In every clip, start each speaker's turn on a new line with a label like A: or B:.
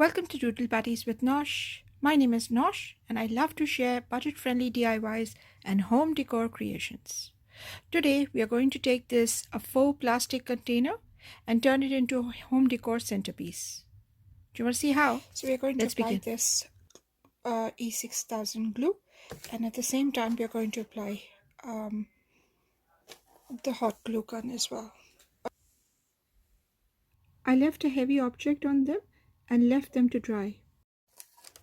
A: Welcome to Doodle Patties with Nosh. My name is Nosh and I love to share budget-friendly DIYs and home decor creations. Today we are going to take this a faux plastic container and turn it into a home decor centerpiece. Do you want to see how? So we are going
B: Let's
A: to apply
B: begin.
A: this E6000 glue, and at the same time we are going to apply the hot glue gun as well. I left a heavy object on them and left them to dry.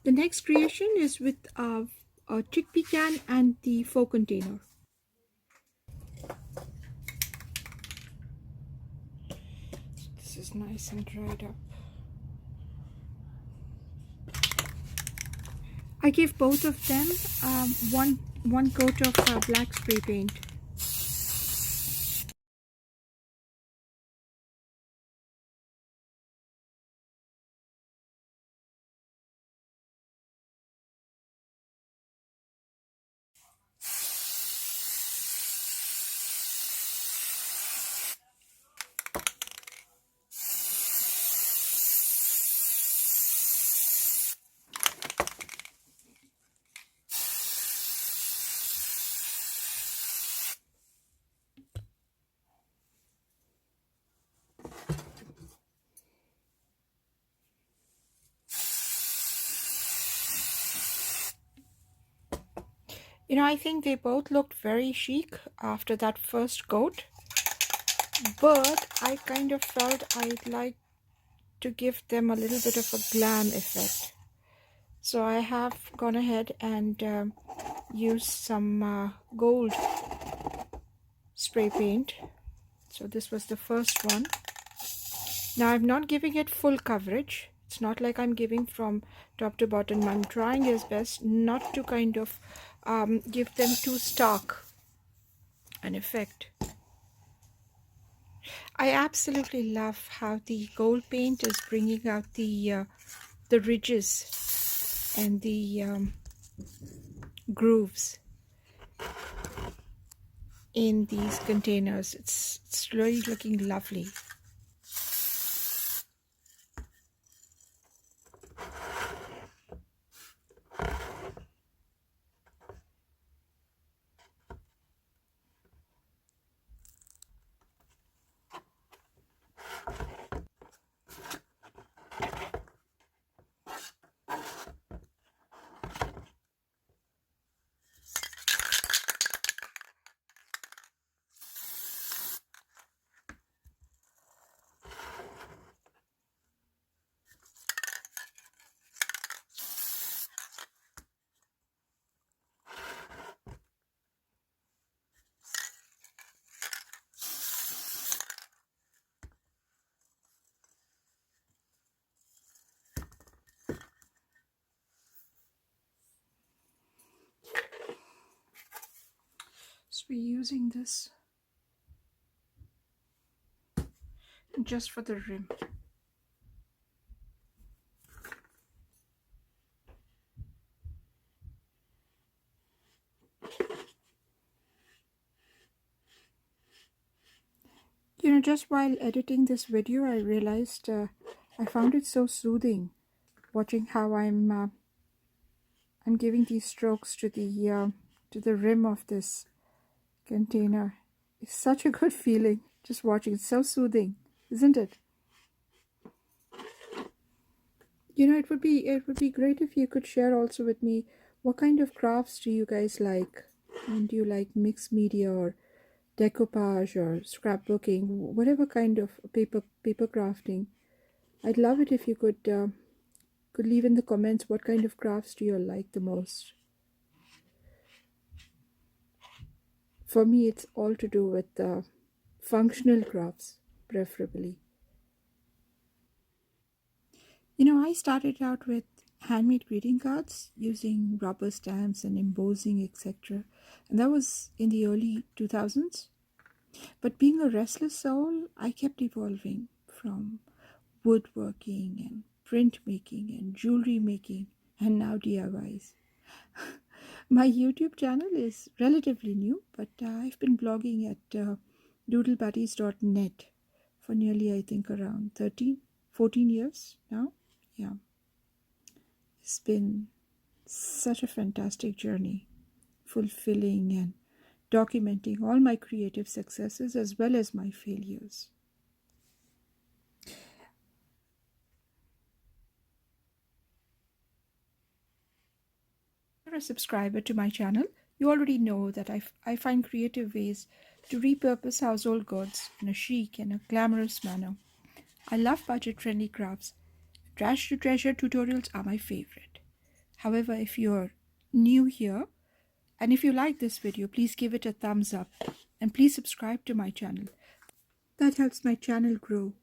A: The next creation is with a chickpea can and the faux container. This is nice and dried up. I gave both of them one coat of black spray paint. I think they both looked very chic after that first coat, but I kind of felt I'd like to give them a little bit of a glam effect. So I have gone ahead and used some gold spray paint. So this was the first one. Now I'm not giving it full coverage. It's not like I'm giving from top to bottom. I'm trying as best not to kind of give them too stark an effect. I absolutely love how the gold paint is bringing out the ridges and the grooves in these containers. It's really looking lovely. So we're using this just for the rim. Just while editing this video, I realized I found it so soothing watching how I'm giving these strokes to the rim of this container. It's such a good feeling just watching. It's so soothing, isn't it? It would be great if you could share also with me what kind of crafts do you guys like, and do you like mixed media or decoupage or scrapbooking, whatever kind of paper crafting. I'd love it if you could leave in the comments what kind of crafts do you like the most. For me, it's all to do with functional crafts, preferably. I started out with handmade greeting cards using rubber stamps and embossing, etc. And that was in the early 2000s. But being a restless soul, I kept evolving from woodworking and printmaking and jewelry making and now DIYs. My YouTube channel is relatively new, but I've been blogging at doodlepatties.net for nearly, I think, around 13, 14 years now. Yeah. It's been such a fantastic journey, fulfilling and documenting all my creative successes as well as my failures. If you're a subscriber to my channel, you already know that I find creative ways to repurpose household goods in a chic and a glamorous manner. I love budget friendly crafts. Trash to treasure tutorials are my favorite. However, if you're new here and if you like this video, please give it a thumbs up and please subscribe to my channel. That helps my channel grow.